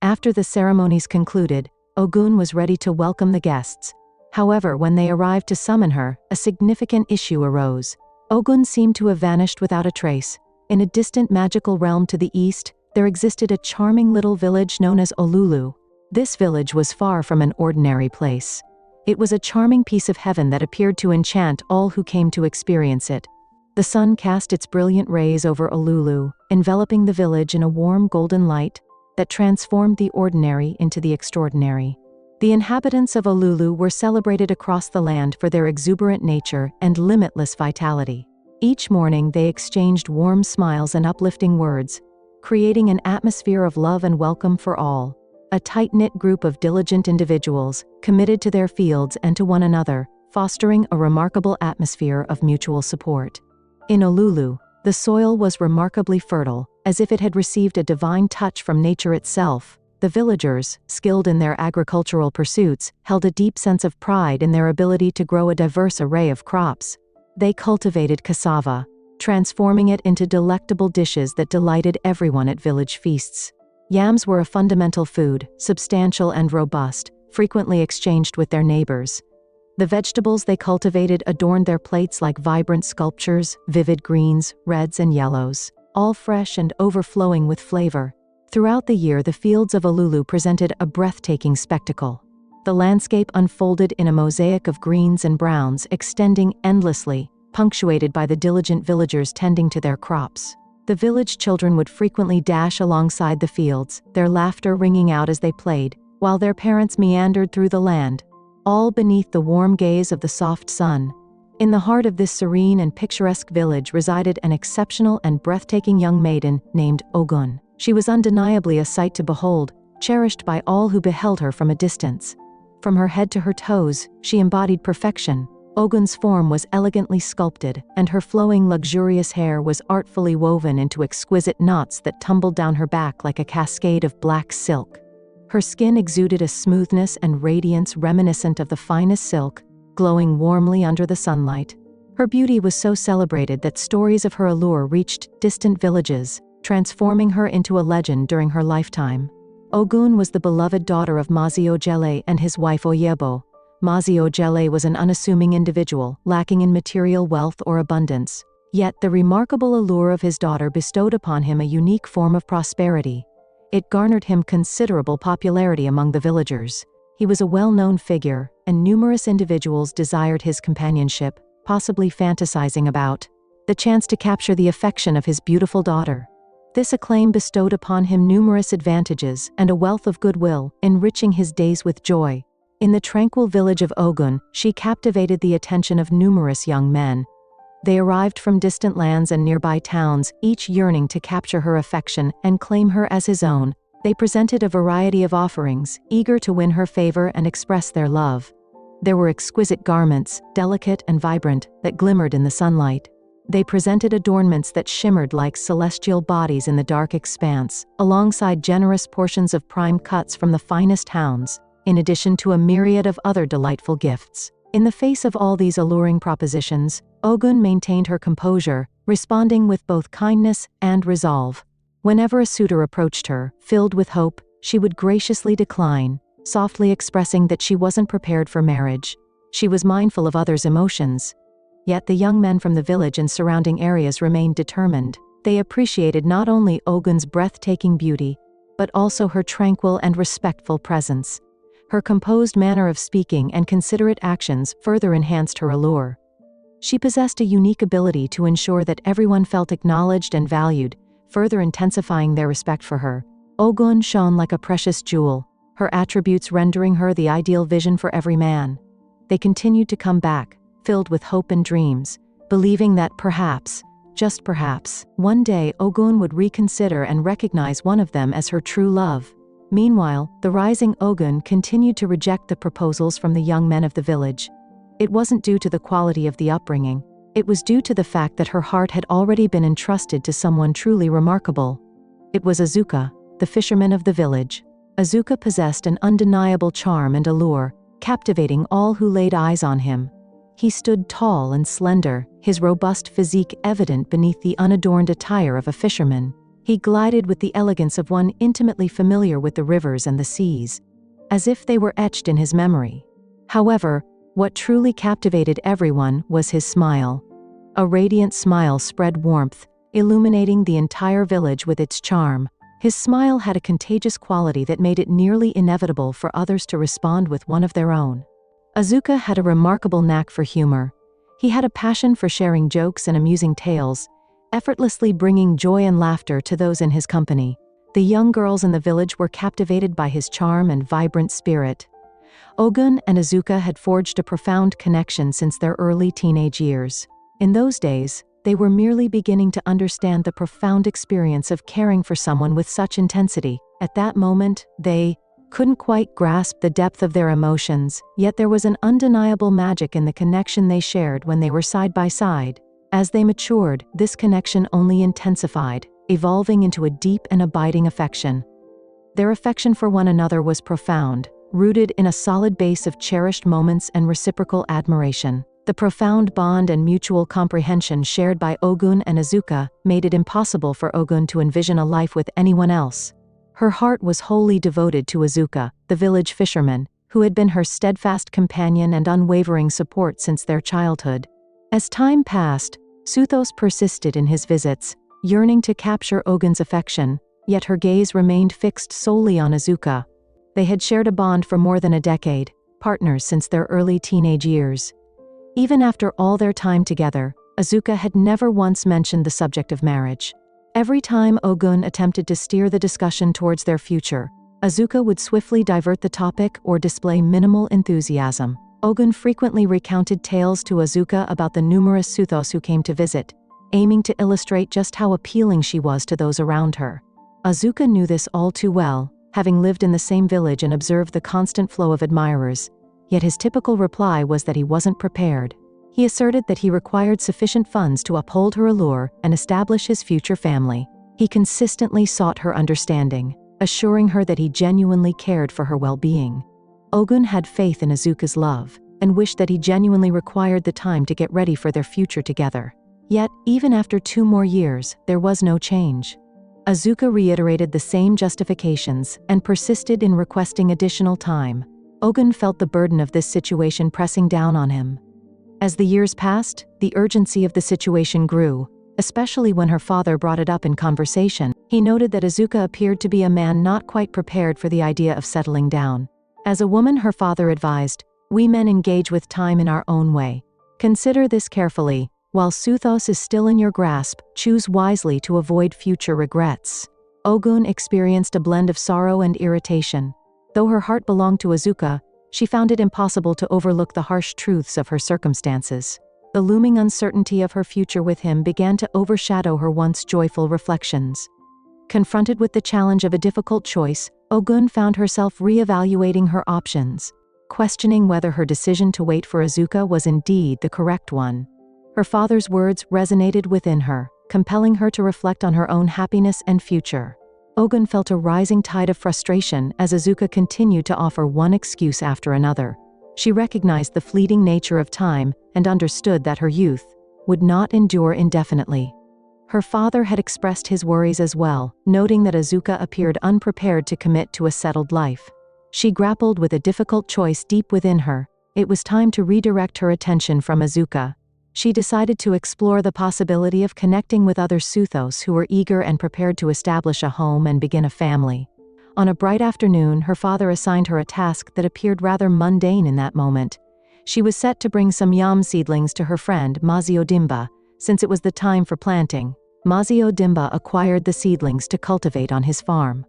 After the ceremonies concluded, Ogun was ready to welcome the guests. However, when they arrived to summon her, a significant issue arose. Ogun seemed to have vanished without a trace. In a distant magical realm to the east, there existed a charming little village known as Olulu. This village was far from an ordinary place. It was a charming piece of heaven that appeared to enchant all who came to experience it. The sun cast its brilliant rays over Olulu, enveloping the village in a warm golden light that transformed the ordinary into the extraordinary. The inhabitants of Olulu were celebrated across the land for their exuberant nature and limitless vitality. Each morning they exchanged warm smiles and uplifting words, creating an atmosphere of love and welcome for all. A tight-knit group of diligent individuals, committed to their fields and to one another, fostering a remarkable atmosphere of mutual support. In Olulu, the soil was remarkably fertile, as if it had received a divine touch from nature itself. The villagers, skilled in their agricultural pursuits, held a deep sense of pride in their ability to grow a diverse array of crops. They cultivated cassava, transforming it into delectable dishes that delighted everyone at village feasts. Yams were a fundamental food, substantial and robust, frequently exchanged with their neighbors. The vegetables they cultivated adorned their plates like vibrant sculptures, vivid greens, reds and yellows, all fresh and overflowing with flavor. Throughout the year, the fields of Olulu presented a breathtaking spectacle. The landscape unfolded in a mosaic of greens and browns extending endlessly, punctuated by the diligent villagers tending to their crops. The village children would frequently dash alongside the fields, their laughter ringing out as they played, while their parents meandered through the land, all beneath the warm gaze of the soft sun. In the heart of this serene and picturesque village resided an exceptional and breathtaking young maiden named Ogun. She was undeniably a sight to behold, cherished by all who beheld her from a distance. From her head to her toes, she embodied perfection. Ogun's form was elegantly sculpted, and her flowing, luxurious hair was artfully woven into exquisite knots that tumbled down her back like a cascade of black silk. Her skin exuded a smoothness and radiance reminiscent of the finest silk, glowing warmly under the sunlight. Her beauty was so celebrated that stories of her allure reached distant villages, transforming her into a legend during her lifetime. Ogun was the beloved daughter of Mazi Ojele and his wife Oyebo. Mazi Ojele was an unassuming individual, lacking in material wealth or abundance. Yet the remarkable allure of his daughter bestowed upon him a unique form of prosperity. It garnered him considerable popularity among the villagers. He was a well-known figure, and numerous individuals desired his companionship, possibly fantasizing about the chance to capture the affection of his beautiful daughter. This acclaim bestowed upon him numerous advantages and a wealth of goodwill, enriching his days with joy. In the tranquil village of Ogun, she captivated the attention of numerous young men. They arrived from distant lands and nearby towns, each yearning to capture her affection and claim her as his own. They presented a variety of offerings, eager to win her favor and express their love. There were exquisite garments, delicate and vibrant, that glimmered in the sunlight. They presented adornments that shimmered like celestial bodies in the dark expanse, alongside generous portions of prime cuts from the finest hounds, in addition to a myriad of other delightful gifts. In the face of all these alluring propositions, Ogun maintained her composure, responding with both kindness and resolve. Whenever a suitor approached her, filled with hope, she would graciously decline, softly expressing that she wasn't prepared for marriage. She was mindful of others' emotions. Yet the young men from the village and surrounding areas remained determined. They appreciated not only Ogun's breathtaking beauty, but also her tranquil and respectful presence. Her composed manner of speaking and considerate actions further enhanced her allure. She possessed a unique ability to ensure that everyone felt acknowledged and valued, further intensifying their respect for her. Ogun shone like a precious jewel, her attributes rendering her the ideal vision for every man. They continued to come back, filled with hope and dreams, believing that perhaps, just perhaps, one day Ogun would reconsider and recognize one of them as her true love. Meanwhile, the rising Ogun continued to reject the proposals from the young men of the village. It wasn't due to the quality of the upbringing. It was due to the fact that her heart had already been entrusted to someone truly remarkable. It was Azuka, the fisherman of the village. Azuka possessed an undeniable charm and allure, captivating all who laid eyes on him. He stood tall and slender, his robust physique evident beneath the unadorned attire of a fisherman. He glided with the elegance of one intimately familiar with the rivers and the seas, as if they were etched in his memory. However, what truly captivated everyone was his smile. A radiant smile spread warmth, illuminating the entire village with its charm. His smile had a contagious quality that made it nearly inevitable for others to respond with one of their own. Azuka had a remarkable knack for humor. He had a passion for sharing jokes and amusing tales, effortlessly bringing joy and laughter to those in his company. The young girls in the village were captivated by his charm and vibrant spirit. Ogun and Azuka had forged a profound connection since their early teenage years. In those days, they were merely beginning to understand the profound experience of caring for someone with such intensity. At that moment, they couldn't quite grasp the depth of their emotions, yet there was an undeniable magic in the connection they shared when they were side by side. As they matured, this connection only intensified, evolving into a deep and abiding affection. Their affection for one another was profound, rooted in a solid base of cherished moments and reciprocal admiration. The profound bond and mutual comprehension shared by Ogun and Azuka made it impossible for Ogun to envision a life with anyone else. Her heart was wholly devoted to Azuka, the village fisherman, who had been her steadfast companion and unwavering support since their childhood. As time passed, Suthos persisted in his visits, yearning to capture Ogun's affection, yet her gaze remained fixed solely on Azuka. They had shared a bond for more than a decade, partners since their early teenage years. Even after all their time together, Azuka had never once mentioned the subject of marriage. Every time Ogun attempted to steer the discussion towards their future, Azuka would swiftly divert the topic or display minimal enthusiasm. Ogun frequently recounted tales to Azuka about the numerous Suthos who came to visit, aiming to illustrate just how appealing she was to those around her. Azuka knew this all too well, having lived in the same village and observed the constant flow of admirers, yet his typical reply was that he wasn't prepared. He asserted that he required sufficient funds to uphold her allure and establish his future family. He consistently sought her understanding, assuring her that he genuinely cared for her well-being. Ogun had faith in Azuka's love, and wished that he genuinely required the time to get ready for their future together. Yet, even after 2 more years, there was no change. Azuka reiterated the same justifications and persisted in requesting additional time. Ogun felt the burden of this situation pressing down on him. As the years passed, the urgency of the situation grew, especially when her father brought it up in conversation. He noted that Azuka appeared to be a man not quite prepared for the idea of settling down. As a woman, her father advised, "We men engage with time in our own way. Consider this carefully. While Suthos is still in your grasp, choose wisely to avoid future regrets." Ogun experienced a blend of sorrow and irritation. Though her heart belonged to Azuka, she found it impossible to overlook the harsh truths of her circumstances. The looming uncertainty of her future with him began to overshadow her once joyful reflections. Confronted with the challenge of a difficult choice, Ogun found herself re-evaluating her options, questioning whether her decision to wait for Azuka was indeed the correct one. Her father's words resonated within her, compelling her to reflect on her own happiness and future. Ogun felt a rising tide of frustration as Azuka continued to offer one excuse after another. She recognized the fleeting nature of time and understood that her youth would not endure indefinitely. Her father had expressed his worries as well, noting that Azuka appeared unprepared to commit to a settled life. She grappled with a difficult choice deep within her. It was time to redirect her attention from Azuka. She decided to explore the possibility of connecting with other Suthos who were eager and prepared to establish a home and begin a family. On a bright afternoon, her father assigned her a task that appeared rather mundane in that moment. She was set to bring some yam seedlings to her friend Mazio Dimba, since it was the time for planting. Mazio Dimba acquired the seedlings to cultivate on his farm.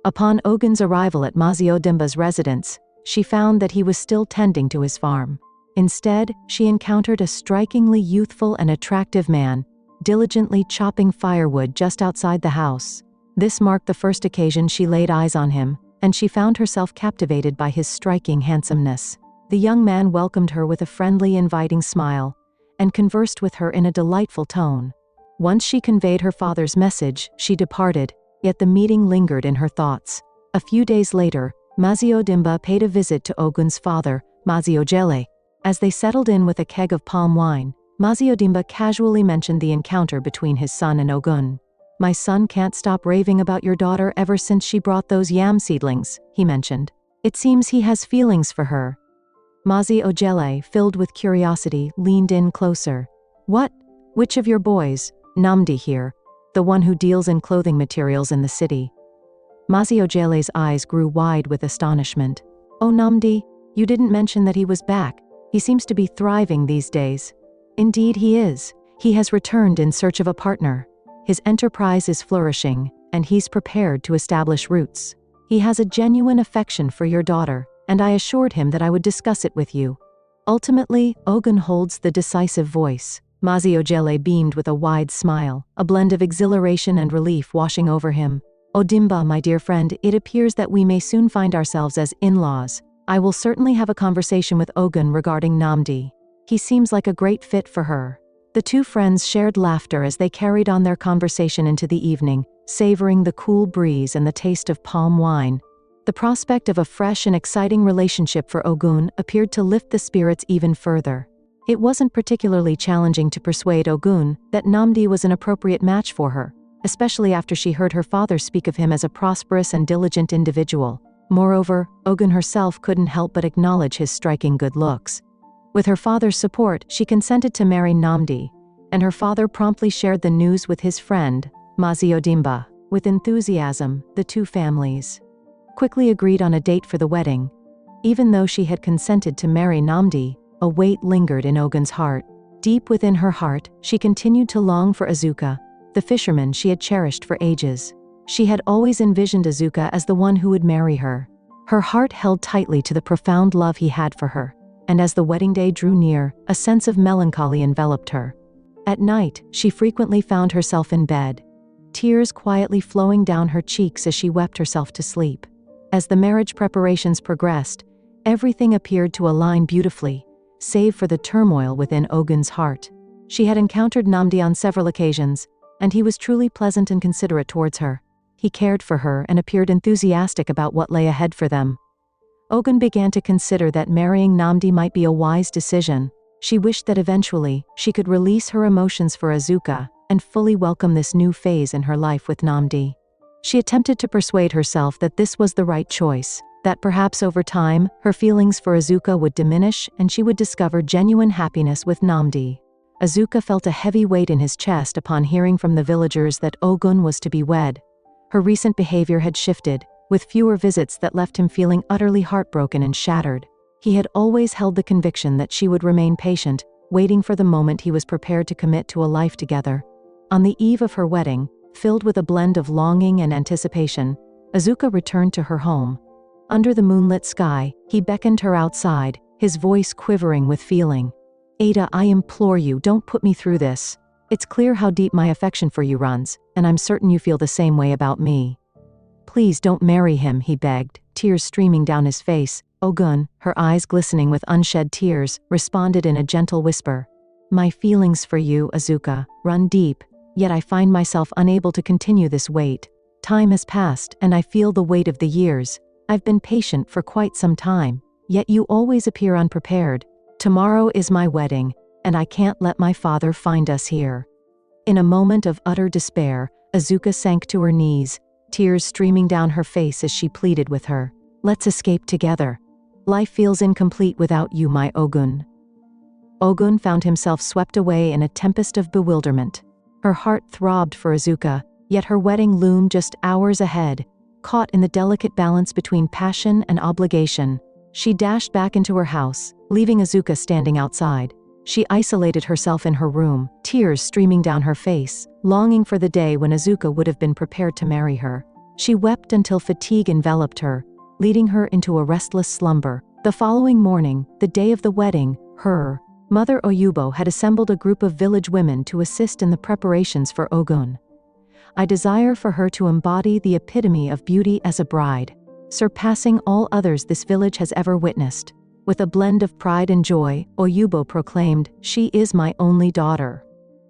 Upon Ogun's arrival at Mazio Dimba's residence, she found that he was still tending to his farm. Instead, she encountered a strikingly youthful and attractive man, diligently chopping firewood just outside the house. This marked the first occasion she laid eyes on him, and she found herself captivated by his striking handsomeness. The young man welcomed her with a friendly, inviting smile, and conversed with her in a delightful tone. Once she conveyed her father's message, she departed, yet the meeting lingered in her thoughts. A few days later, Mazio Dimba paid a visit to Ogun's father, Mazio Jele. As they settled in with a keg of palm wine, Mazio Dimba casually mentioned the encounter between his son and Ogun. "My son can't stop raving about your daughter ever since she brought those yam seedlings," he mentioned. "It seems he has feelings for her." Mazi Ojele, filled with curiosity, leaned in closer. "What? Which of your boys?" "Namdi here, the one who deals in clothing materials in the city." Mazi Ojele's eyes grew wide with astonishment. "Oh, Namdi, you didn't mention that he was back. He seems to be thriving these days." "Indeed he is. He has returned in search of a partner. His enterprise is flourishing, and he's prepared to establish roots. He has a genuine affection for your daughter, and I assured him that I would discuss it with you." Ultimately, Ogun holds the decisive voice. Mazi Ojele beamed with a wide smile, a blend of exhilaration and relief washing over him. "Odimba, my dear friend, it appears that we may soon find ourselves as in-laws. I will certainly have a conversation with Ogun regarding Namdi. He seems like a great fit for her." The two friends shared laughter as they carried on their conversation into the evening, savoring the cool breeze and the taste of palm wine. The prospect of a fresh and exciting relationship for Ogun appeared to lift the spirits even further. It wasn't particularly challenging to persuade Ogun that Namdi was an appropriate match for her, especially after she heard her father speak of him as a prosperous and diligent individual. Moreover, Ogun herself couldn't help but acknowledge his striking good looks. With her father's support, she consented to marry Namdi, and her father promptly shared the news with his friend, Mazi Odimba. With enthusiasm, the two families quickly agreed on a date for the wedding. Even though she had consented to marry Namdi, a weight lingered in Ogun's heart. Deep within her heart, she continued to long for Azuka, the fisherman she had cherished for ages. She had always envisioned Azuka as the one who would marry her. Her heart held tightly to the profound love he had for her, and as the wedding day drew near, a sense of melancholy enveloped her. At night, she frequently found herself in bed, tears quietly flowing down her cheeks as she wept herself to sleep. As the marriage preparations progressed, everything appeared to align beautifully, save for the turmoil within Ogun's heart. She had encountered Namdi on several occasions, and he was truly pleasant and considerate towards her. He cared for her and appeared enthusiastic about what lay ahead for them. Ogun began to consider that marrying Namdi might be a wise decision. She wished that eventually, she could release her emotions for Azuka and fully welcome this new phase in her life with Namdi. She attempted to persuade herself that this was the right choice, that perhaps over time, her feelings for Azuka would diminish and she would discover genuine happiness with Namdi. Azuka felt a heavy weight in his chest upon hearing from the villagers that Ogun was to be wed. Her recent behavior had shifted, with fewer visits that left him feeling utterly heartbroken and shattered. He had always held the conviction that she would remain patient, waiting for the moment he was prepared to commit to a life together. On the eve of her wedding, filled with a blend of longing and anticipation, Azuka returned to her home. Under the moonlit sky, he beckoned her outside, his voice quivering with feeling. "Ada, I implore you, don't put me through this. It's clear how deep my affection for you runs, and I'm certain you feel the same way about me. Please don't marry him," he begged, tears streaming down his face. Ogun, her eyes glistening with unshed tears, responded in a gentle whisper. "My feelings for you, Azuka, run deep, yet I find myself unable to continue this wait. Time has passed, and I feel the weight of the years. I've been patient for quite some time, yet you always appear unprepared. Tomorrow is my wedding, and I can't let my father find us here." In a moment of utter despair, Azuka sank to her knees, tears streaming down her face as she pleaded with her. "Let's escape together. Life feels incomplete without you, my Ogun." Ogun found himself swept away in a tempest of bewilderment. Her heart throbbed for Azuka, yet her wedding loomed just hours ahead. Caught in the delicate balance between passion and obligation, she dashed back into her house, leaving Azuka standing outside. She isolated herself in her room, tears streaming down her face, longing for the day when Azuka would have been prepared to marry her. She wept until fatigue enveloped her, leading her into a restless slumber. The following morning, the day of the wedding, her mother Oyubo had assembled a group of village women to assist in the preparations for Ogun. I desire for her to embody the epitome of beauty as a bride, surpassing all others this village has ever witnessed. With a blend of pride and joy, Oyubo proclaimed, "She is my only daughter."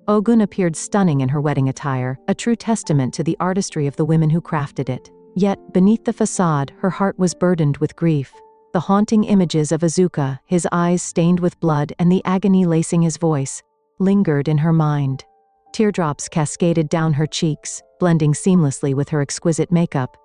Ogun appeared stunning in her wedding attire, a true testament to the artistry of the women who crafted it. Yet, beneath the facade, her heart was burdened with grief. The haunting images of Azuka, his eyes stained with blood and the agony lacing his voice, lingered in her mind. Teardrops cascaded down her cheeks, blending seamlessly with her exquisite makeup.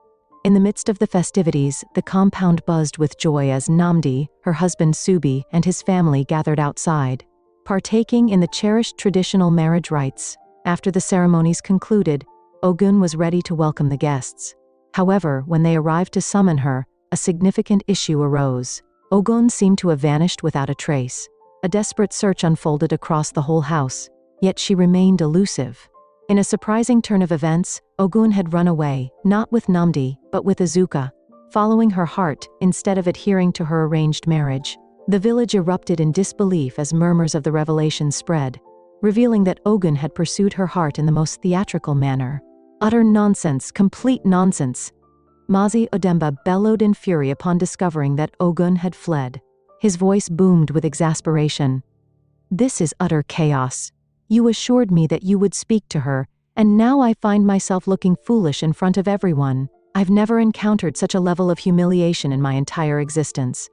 In the midst of the festivities, the compound buzzed with joy as Namdi, her husband Subi, and his family gathered outside, partaking in the cherished traditional marriage rites. After the ceremonies concluded, Ogun was ready to welcome the guests. However, when they arrived to summon her, a significant issue arose. Ogun seemed to have vanished without a trace. A desperate search unfolded across the whole house, yet she remained elusive. In a surprising turn of events, Ogun had run away, not with Namdi, but with Azuka, following her heart instead of adhering to her arranged marriage. The village erupted in disbelief as murmurs of the revelation spread, revealing that Ogun had pursued her heart in the most theatrical manner. Utter nonsense, complete nonsense. Mazi Odemba bellowed in fury upon discovering that Ogun had fled. His voice boomed with exasperation. "This is utter chaos. You assured me that you would speak to her, and now I find myself looking foolish in front of everyone. I've never encountered such a level of humiliation in my entire existence."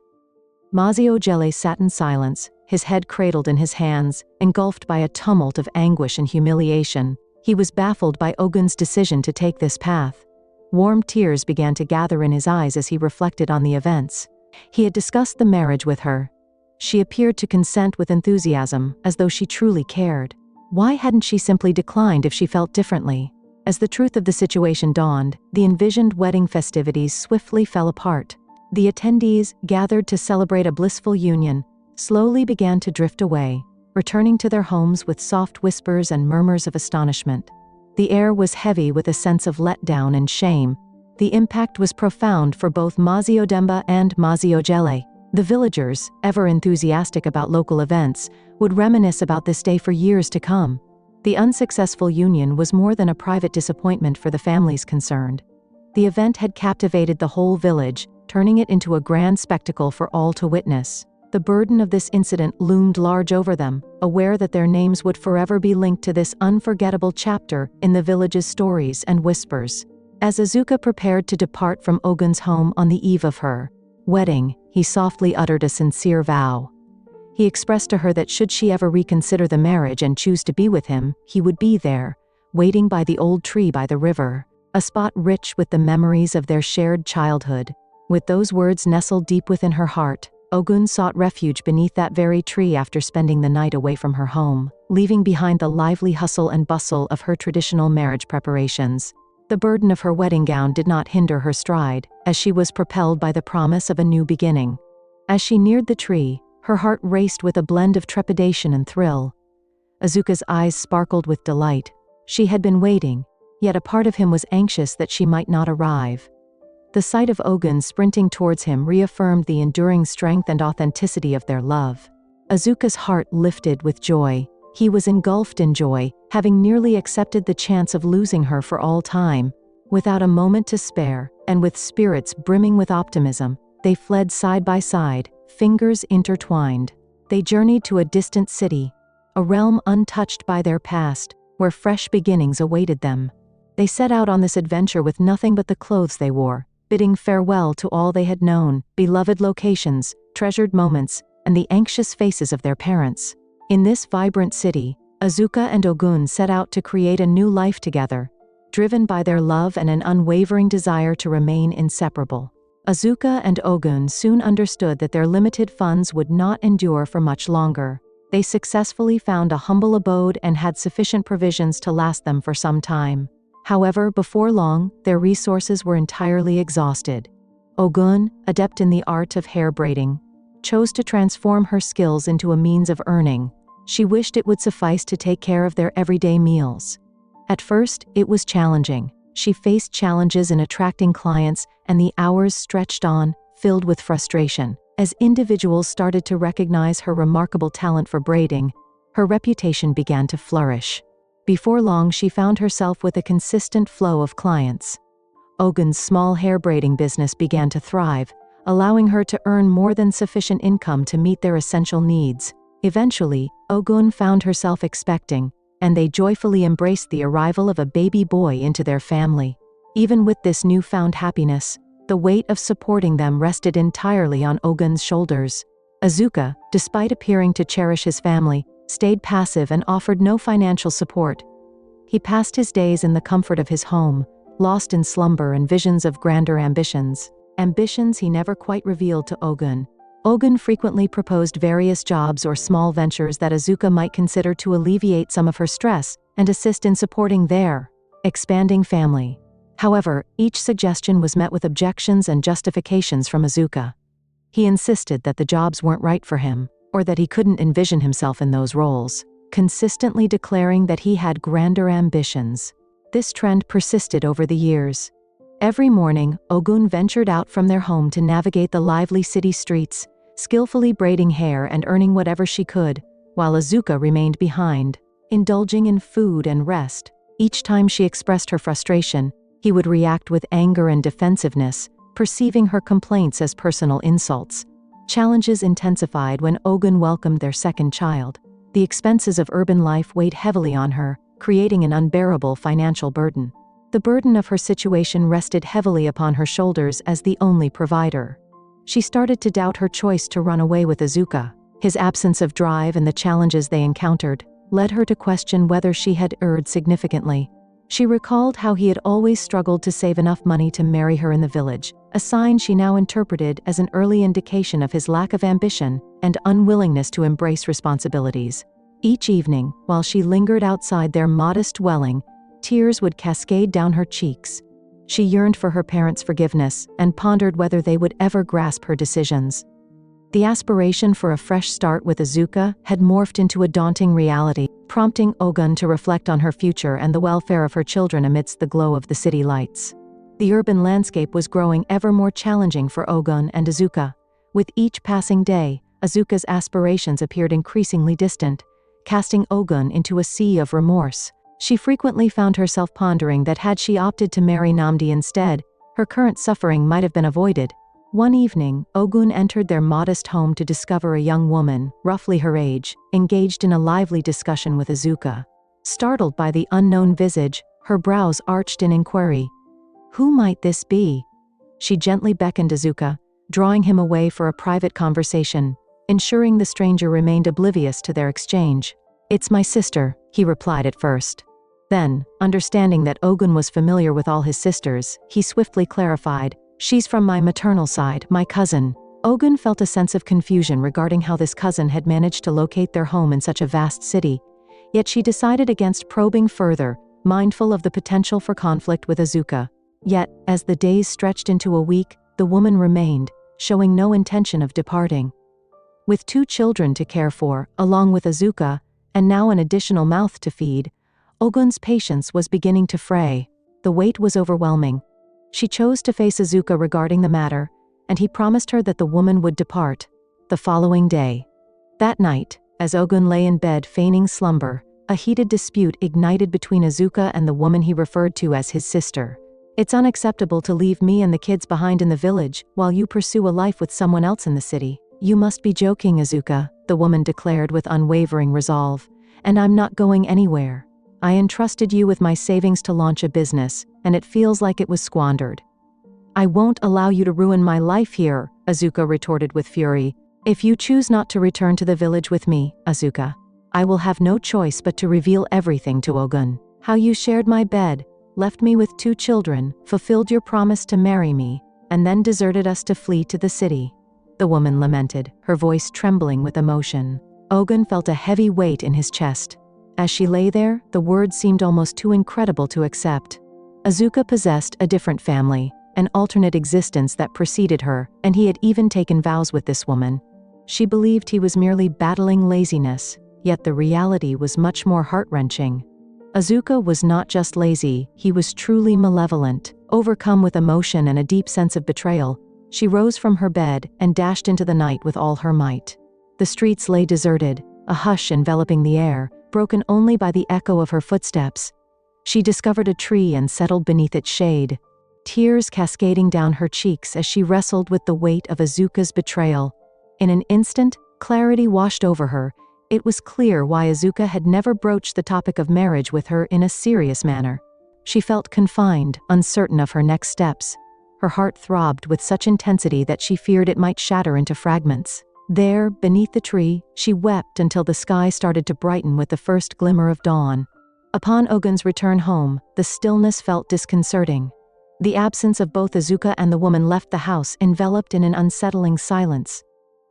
Mazi Ojele sat in silence, his head cradled in his hands, engulfed by a tumult of anguish and humiliation. He was baffled by Ogun's decision to take this path. Warm tears began to gather in his eyes as he reflected on the events. He had discussed the marriage with her. She appeared to consent with enthusiasm, as though she truly cared. Why hadn't she simply declined if she felt differently? As the truth of the situation dawned, the envisioned wedding festivities swiftly fell apart. The attendees, gathered to celebrate a blissful union, slowly began to drift away, returning to their homes with soft whispers and murmurs of astonishment. The air was heavy with a sense of letdown and shame. The impact was profound for both Mazi Odemba and Mazi Ojele. The villagers, ever enthusiastic about local events, would reminisce about this day for years to come. The unsuccessful union was more than a private disappointment for the families concerned. The event had captivated the whole village, turning it into a grand spectacle for all to witness. The burden of this incident loomed large over them, aware that their names would forever be linked to this unforgettable chapter in the village's stories and whispers. As Azuka prepared to depart from Ogun's home on the eve of her wedding, he softly uttered a sincere vow. He expressed to her that should she ever reconsider the marriage and choose to be with him, he would be there, waiting by the old tree by the river, a spot rich with the memories of their shared childhood. With those words nestled deep within her heart, Ogun sought refuge beneath that very tree after spending the night away from her home, leaving behind the lively hustle and bustle of her traditional marriage preparations. The burden of her wedding gown did not hinder her stride, as she was propelled by the promise of a new beginning. As she neared the tree, her heart raced with a blend of trepidation and thrill. Azuka's eyes sparkled with delight. She had been waiting, yet a part of him was anxious that she might not arrive. The sight of Ogun sprinting towards him reaffirmed the enduring strength and authenticity of their love. Azuka's heart lifted with joy. He was engulfed in joy, having nearly accepted the chance of losing her for all time. Without a moment to spare, and with spirits brimming with optimism, they fled side by side, fingers intertwined. They journeyed to a distant city, a realm untouched by their past, where fresh beginnings awaited them. They set out on this adventure with nothing but the clothes they wore, bidding farewell to all they had known, beloved locations, treasured moments, and the anxious faces of their parents. In this vibrant city, Azuka and Ogun set out to create a new life together, driven by their love and an unwavering desire to remain inseparable. Azuka and Ogun soon understood that their limited funds would not endure for much longer. They successfully found a humble abode and had sufficient provisions to last them for some time. However, before long, their resources were entirely exhausted. Ogun, adept in the art of hair braiding, chose to transform her skills into a means of earning. She wished it would suffice to take care of their everyday meals. At first, it was challenging. She faced challenges in attracting clients, and the hours stretched on, filled with frustration. As individuals started to recognize her remarkable talent for braiding, her reputation began to flourish. Before long, she found herself with a consistent flow of clients. Ogun's small hair braiding business began to thrive, allowing her to earn more than sufficient income to meet their essential needs. Eventually, Ogun found herself expecting, and they joyfully embraced the arrival of a baby boy into their family. Even with this newfound happiness, the weight of supporting them rested entirely on Ogun's shoulders. Azuka, despite appearing to cherish his family, stayed passive and offered no financial support. He passed his days in the comfort of his home, lost in slumber and visions of grander ambitions. Ambitions he never quite revealed to Ogun. Ogun frequently proposed various jobs or small ventures that Azuka might consider to alleviate some of her stress and assist in supporting their expanding family. However, each suggestion was met with objections and justifications from Azuka. He insisted that the jobs weren't right for him, or that he couldn't envision himself in those roles, consistently declaring that he had grander ambitions. This trend persisted over the years. Every morning, Ogun ventured out from their home to navigate the lively city streets, skillfully braiding hair and earning whatever she could, while Azuka remained behind, indulging in food and rest. Each time she expressed her frustration, he would react with anger and defensiveness, perceiving her complaints as personal insults. Challenges intensified when Ogun welcomed their second child. The expenses of urban life weighed heavily on her, creating an unbearable financial burden. The burden of her situation rested heavily upon her shoulders as the only provider. She started to doubt her choice to run away with Azuka. His absence of drive and the challenges they encountered led her to question whether she had erred significantly. She recalled how he had always struggled to save enough money to marry her in the village, a sign she now interpreted as an early indication of his lack of ambition and unwillingness to embrace responsibilities. Each evening, while she lingered outside their modest dwelling, tears would cascade down her cheeks. She yearned for her parents' forgiveness and pondered whether they would ever grasp her decisions. The aspiration for a fresh start with Azuka had morphed into a daunting reality, prompting Ogun to reflect on her future and the welfare of her children amidst the glow of the city lights. The urban landscape was growing ever more challenging for Ogun and Azuka. With each passing day, Azuka's aspirations appeared increasingly distant, casting Ogun into a sea of remorse. She frequently found herself pondering that had she opted to marry Namdi instead, her current suffering might have been avoided. One evening, Ogun entered their modest home to discover a young woman, roughly her age, engaged in a lively discussion with Azuka. Startled by the unknown visage, her brows arched in inquiry. Who might this be? She gently beckoned Azuka, drawing him away for a private conversation, ensuring the stranger remained oblivious to their exchange. It's my sister, he replied at first. Then, understanding that Ogun was familiar with all his sisters, he swiftly clarified, she's from my maternal side, my cousin. Ogun felt a sense of confusion regarding how this cousin had managed to locate their home in such a vast city, yet she decided against probing further, mindful of the potential for conflict with Azuka. Yet, as the days stretched into a week, the woman remained, showing no intention of departing. With 2 children to care for, along with Azuka, and now an additional mouth to feed, Ogun's patience was beginning to fray. The weight was overwhelming. She chose to face Azuka regarding the matter, and he promised her that the woman would depart the following day. That night, as Ogun lay in bed feigning slumber, a heated dispute ignited between Azuka and the woman he referred to as his sister. It's unacceptable to leave me and the kids behind in the village while you pursue a life with someone else in the city. You must be joking, Azuka, the woman declared with unwavering resolve. And I'm not going anywhere. I entrusted you with my savings to launch a business, and it feels like it was squandered. I won't allow you to ruin my life here, Azuka retorted with fury. If you choose not to return to the village with me, Azuka, I will have no choice but to reveal everything to Ogun. How you shared my bed, left me with 2 children, fulfilled your promise to marry me, and then deserted us to flee to the city. The woman lamented, her voice trembling with emotion. Ogun felt a heavy weight in his chest. As she lay there, the words seemed almost too incredible to accept. Azuka possessed a different family, an alternate existence that preceded her, and he had even taken vows with this woman. She believed he was merely battling laziness, yet the reality was much more heart-wrenching. Azuka was not just lazy, he was truly malevolent. Overcome with emotion and a deep sense of betrayal, she rose from her bed and dashed into the night with all her might. The streets lay deserted, a hush enveloping the air, broken only by the echo of her footsteps. She discovered a tree and settled beneath its shade, tears cascading down her cheeks as she wrestled with the weight of Azuka's betrayal. In an instant, clarity washed over her. It was clear why Azuka had never broached the topic of marriage with her in a serious manner. She felt confined, uncertain of her next steps. Her heart throbbed with such intensity that she feared it might shatter into fragments. There, beneath the tree, she wept until the sky started to brighten with the first glimmer of dawn. Upon Ogun's return home, the stillness felt disconcerting. The absence of both Azuka and the woman left the house enveloped in an unsettling silence,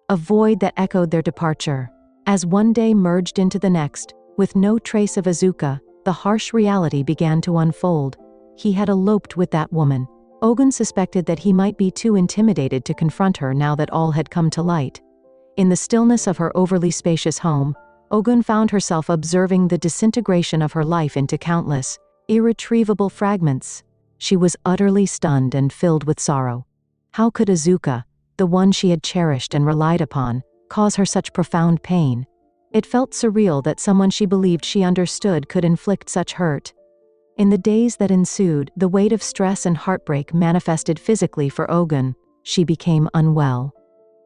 a void that echoed their departure. As one day merged into the next, with no trace of Azuka, the harsh reality began to unfold. He had eloped with that woman. Ogun suspected that he might be too intimidated to confront her now that all had come to light. In the stillness of her overly spacious home, Ogun found herself observing the disintegration of her life into countless, irretrievable fragments. She was utterly stunned and filled with sorrow. How could Azuka, the one she had cherished and relied upon, cause her such profound pain? It felt surreal that someone she believed she understood could inflict such hurt. In the days that ensued, the weight of stress and heartbreak manifested physically for Ogun. She became unwell.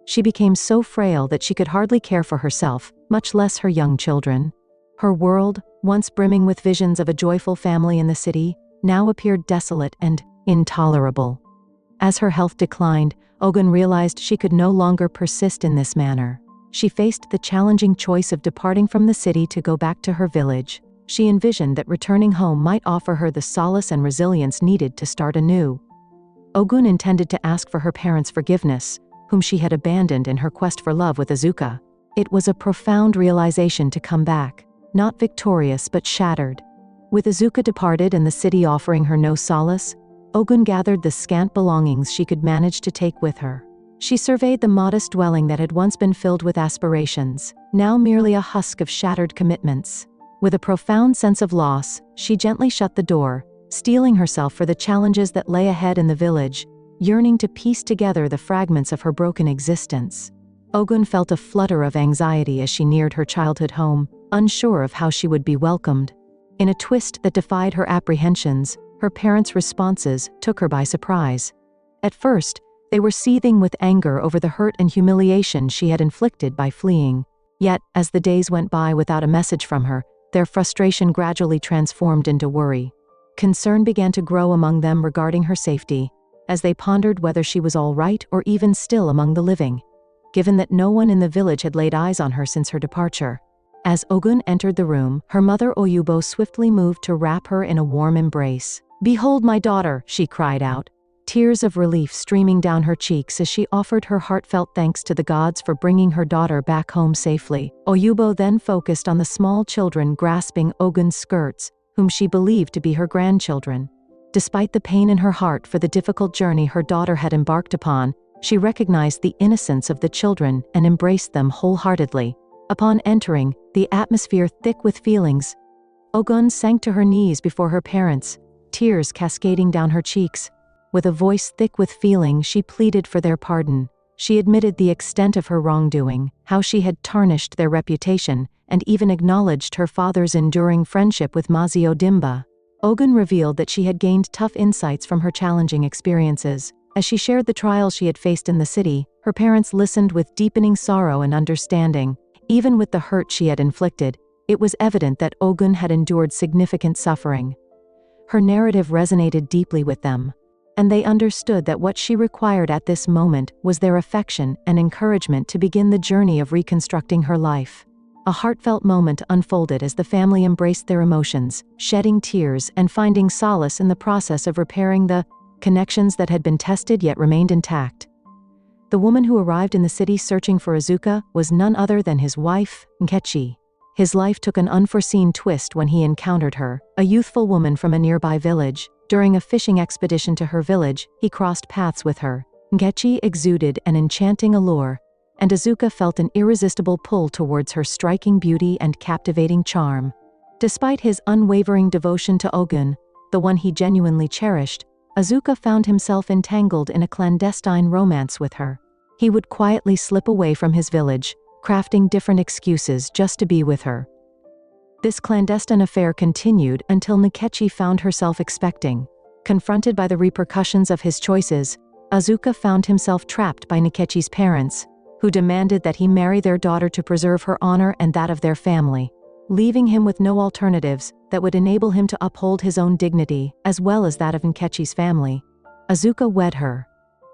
She became so frail that she could hardly care for herself, much less her young children. Her world, once brimming with visions of a joyful family in the city, now appeared desolate and intolerable. As her health declined, Ogun realized she could no longer persist in this manner. She faced the challenging choice of departing from the city to go back to her village. She envisioned that returning home might offer her the solace and resilience needed to start anew. Ogun intended to ask for her parents' forgiveness, whom she had abandoned in her quest for love with Azuka. It was a profound realization to come back, not victorious but shattered. With Azuka departed and the city offering her no solace, Ogun gathered the scant belongings she could manage to take with her. She surveyed the modest dwelling that had once been filled with aspirations, now merely a husk of shattered commitments. With a profound sense of loss, she gently shut the door, steeling herself for the challenges that lay ahead in the village, yearning to piece together the fragments of her broken existence. Ogun felt a flutter of anxiety as she neared her childhood home, unsure of how she would be welcomed. In a twist that defied her apprehensions, her parents' responses took her by surprise. At first, they were seething with anger over the hurt and humiliation she had inflicted by fleeing. Yet, as the days went by without a message from her, their frustration gradually transformed into worry. Concern began to grow among them regarding her safety, as they pondered whether she was all right or even still among the living, given that no one in the village had laid eyes on her since her departure. As Ogun entered the room, her mother Oyubo swiftly moved to wrap her in a warm embrace. "Behold my daughter," she cried out, tears of relief streaming down her cheeks as she offered her heartfelt thanks to the gods for bringing her daughter back home safely. Oyubo then focused on the small children grasping Ogun's skirts, whom she believed to be her grandchildren. Despite the pain in her heart for the difficult journey her daughter had embarked upon, she recognized the innocence of the children and embraced them wholeheartedly. Upon entering, the atmosphere thick with feelings, Ogun sank to her knees before her parents, tears cascading down her cheeks. With a voice thick with feeling, she pleaded for their pardon. She admitted the extent of her wrongdoing, how she had tarnished their reputation, and even acknowledged her father's enduring friendship with Mazio Dimba. Ogun revealed that she had gained tough insights from her challenging experiences. As she shared the trials she had faced in the city, her parents listened with deepening sorrow and understanding. Even with the hurt she had inflicted, it was evident that Ogun had endured significant suffering. Her narrative resonated deeply with them, and they understood that what she required at this moment was their affection and encouragement to begin the journey of reconstructing her life. A heartfelt moment unfolded as the family embraced their emotions, shedding tears and finding solace in the process of repairing the connections that had been tested yet remained intact. The woman who arrived in the city searching for Azuka was none other than his wife, Nkechi. His life took an unforeseen twist when he encountered her, a youthful woman from a nearby village. During a fishing expedition to her village, he crossed paths with her. Nkechi exuded an enchanting allure, and Azuka felt an irresistible pull towards her striking beauty and captivating charm. Despite his unwavering devotion to Ogun, the one he genuinely cherished, Azuka found himself entangled in a clandestine romance with her. He would quietly slip away from his village, crafting different excuses just to be with her. This clandestine affair continued until Nkechi found herself expecting. Confronted by the repercussions of his choices, Azuka found himself trapped by Nkechi's parents, who demanded that he marry their daughter to preserve her honor and that of their family, leaving him with no alternatives that would enable him to uphold his own dignity, as well as that of Nkechi's family. Azuka wed her.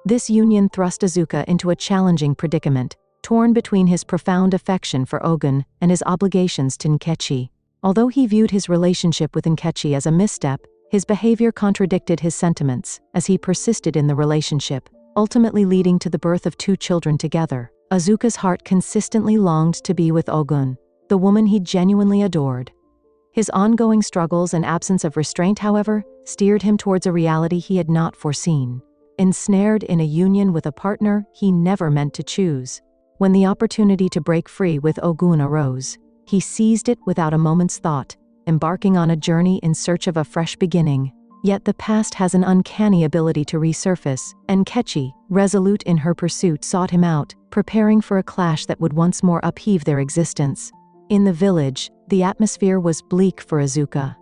This union thrust Azuka into a challenging predicament, torn between his profound affection for Ogun and his obligations to Nkechi. Although he viewed his relationship with Nkechi as a misstep, his behavior contradicted his sentiments as he persisted in the relationship, ultimately leading to the birth of 2 children together. Azuka's heart consistently longed to be with Ogun, the woman he genuinely adored. His ongoing struggles and absence of restraint, however, steered him towards a reality he had not foreseen. Ensnared in a union with a partner he never meant to choose. When the opportunity to break free with Ogun arose, he seized it without a moment's thought, embarking on a journey in search of a fresh beginning. Yet the past has an uncanny ability to resurface, and Nkechi, resolute in her pursuit, sought him out, preparing for a clash that would once more upheave their existence. In the village, the atmosphere was bleak for Azuka.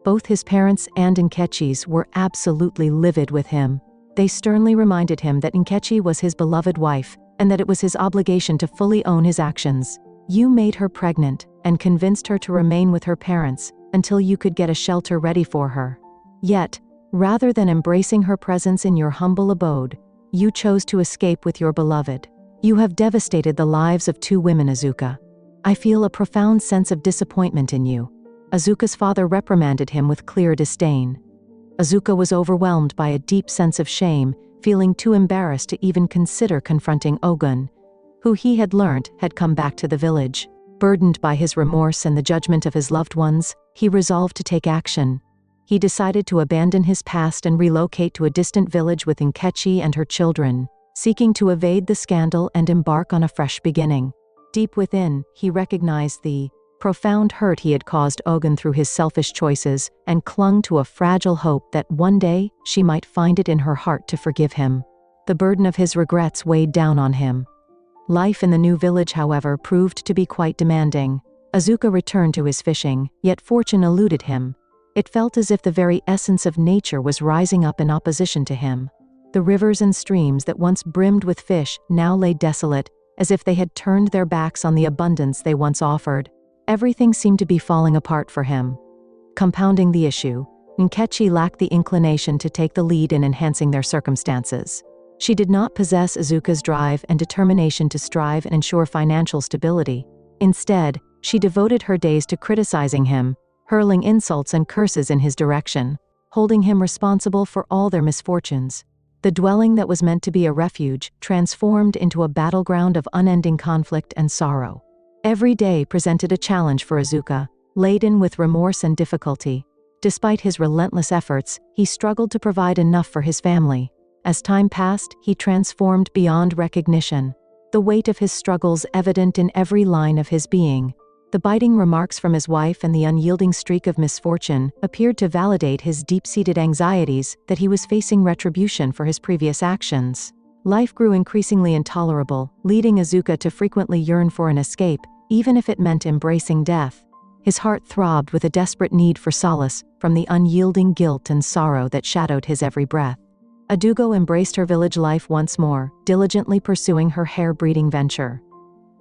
Both his parents and Nkechi's were absolutely livid with him. They sternly reminded him that Nkechi was his beloved wife, and that it was his obligation to fully own his actions. You made her pregnant, and convinced her to remain with her parents, until you could get a shelter ready for her. Yet, rather than embracing her presence in your humble abode, you chose to escape with your beloved. You have devastated the lives of 2 women, Azuka. I feel a profound sense of disappointment in you. Azuka's father reprimanded him with clear disdain. Azuka was overwhelmed by a deep sense of shame, feeling too embarrassed to even consider confronting Ogun, who he had learnt had come back to the village. Burdened by his remorse and the judgment of his loved ones, he resolved to take action. He decided to abandon his past and relocate to a distant village with Nkechi and her children, seeking to evade the scandal and embark on a fresh beginning. Deep within, he recognized the profound hurt he had caused Ogun through his selfish choices, and clung to a fragile hope that one day she might find it in her heart to forgive him. The burden of his regrets weighed down on him. Life in the new village, however, proved to be quite demanding. Azuka returned to his fishing, yet fortune eluded him. It felt as if the very essence of nature was rising up in opposition to him. The rivers and streams that once brimmed with fish now lay desolate, as if they had turned their backs on the abundance they once offered. Everything seemed to be falling apart for him. Compounding the issue, Nkechi lacked the inclination to take the lead in enhancing their circumstances. She did not possess Azuka's drive and determination to strive and ensure financial stability. Instead, she devoted her days to criticizing him, hurling insults and curses in his direction, holding him responsible for all their misfortunes. The dwelling that was meant to be a refuge transformed into a battleground of unending conflict and sorrow. Every day presented a challenge for Azuka, laden with remorse and difficulty. Despite his relentless efforts, he struggled to provide enough for his family. As time passed, he transformed beyond recognition, the weight of his struggles evident in every line of his being. The biting remarks from his wife and the unyielding streak of misfortune appeared to validate his deep-seated anxieties that he was facing retribution for his previous actions. Life grew increasingly intolerable, leading Azuka to frequently yearn for an escape, even if it meant embracing death. His heart throbbed with a desperate need for solace from the unyielding guilt and sorrow that shadowed his every breath. Adugo embraced her village life once more, diligently pursuing her hair-breeding venture.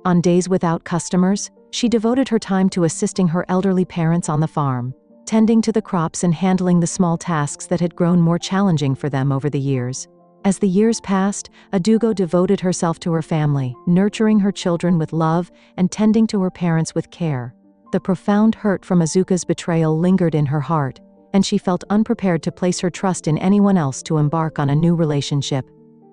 On days without customers, she devoted her time to assisting her elderly parents on the farm, tending to the crops and handling the small tasks that had grown more challenging for them over the years. As the years passed, Adugo devoted herself to her family, nurturing her children with love and tending to her parents with care. The profound hurt from Azuka's betrayal lingered in her heart, and she felt unprepared to place her trust in anyone else to embark on a new relationship.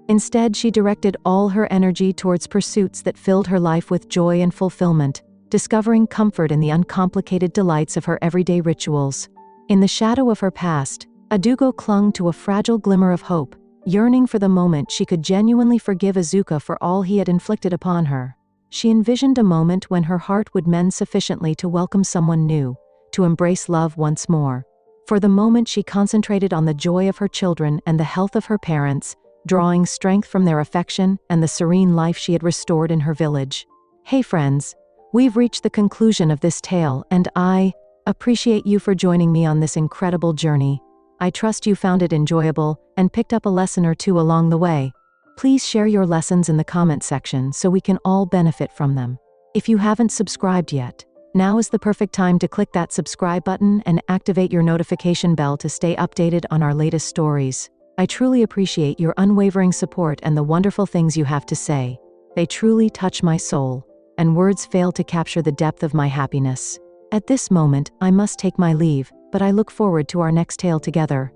Instead, she directed all her energy towards pursuits that filled her life with joy and fulfillment, discovering comfort in the uncomplicated delights of her everyday rituals. In the shadow of her past, Adugo clung to a fragile glimmer of hope, yearning for the moment she could genuinely forgive Azuka for all he had inflicted upon her. She envisioned a moment when her heart would mend sufficiently to welcome someone new, to embrace love once more. For the moment, she concentrated on the joy of her children and the health of her parents, drawing strength from their affection and the serene life she had restored in her village. Hey friends, we've reached the conclusion of this tale, and I appreciate you for joining me on this incredible journey. I trust you found it enjoyable and picked up a lesson or two along the way. Please share your lessons in the comment section so we can all benefit from them. If you haven't subscribed yet, now is the perfect time to click that subscribe button and activate your notification bell to stay updated on our latest stories. I truly appreciate your unwavering support and the wonderful things you have to say. They truly touch my soul, and words fail to capture the depth of my happiness. At this moment, I must take my leave, but I look forward to our next tale together.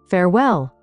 Farewell!